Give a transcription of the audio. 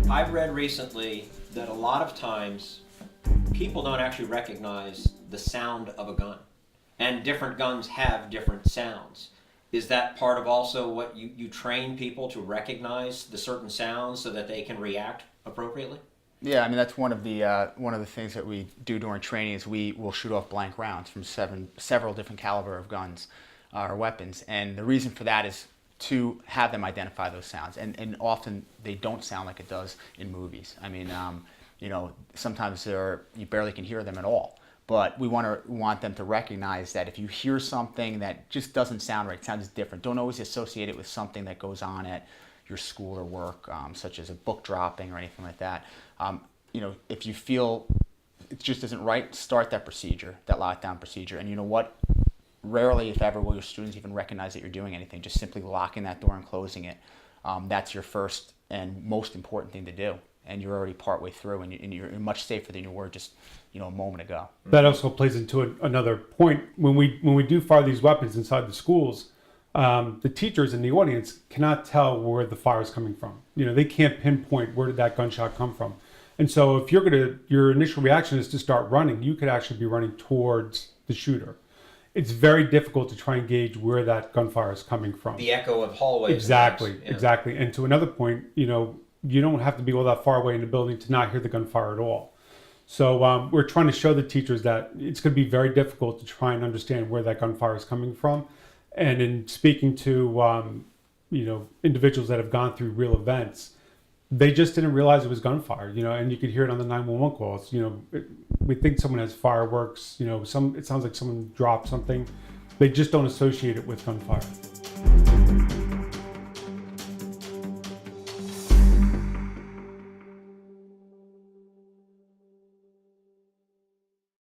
I've read recently that a lot of times people don't actually recognize the sound of a gun. And different guns have different sounds. Is that part of also what you train people to recognize the certain sounds so that they can react appropriately? Yeah, I mean that's one of the things that we do during training is we will shoot off blank rounds from several different caliber of guns or weapons, and the reason for that is to have them identify those sounds, and often they don't sound like it does in movies. I mean, sometimes you barely can hear them at all. But we want them to recognize that if you hear something that just doesn't sound right, it sounds different. Don't always associate it with something that goes on at your school or work, such as a book dropping or anything like that. If you feel it just isn't right, start that procedure, that lockdown procedure. And you know what? Rarely, if ever, will your students even recognize that you're doing anything. Just simply locking that door and closing it. That's your first and most important thing to do. And you're already partway through, and you're much safer than you were just a moment ago. That also plays into another point. When we do fire these weapons inside the schools, the teachers in the audience cannot tell where the fire is coming from. They can't pinpoint where did that gunshot come from. And so if your initial reaction is to start running, you could actually be running towards the shooter. It's very difficult to try and gauge where that gunfire is coming from. The echo of hallways. Exactly. And to another point, you don't have to be all that far away in the building to not hear the gunfire at all. So we're trying to show the teachers that it's going to be very difficult to try and understand where that gunfire is coming from. And in speaking to individuals that have gone through real events, they just didn't realize it was gunfire. And you could hear it on the 911 calls. We think someone has fireworks. It sounds like someone dropped something. They just don't associate it with gunfire.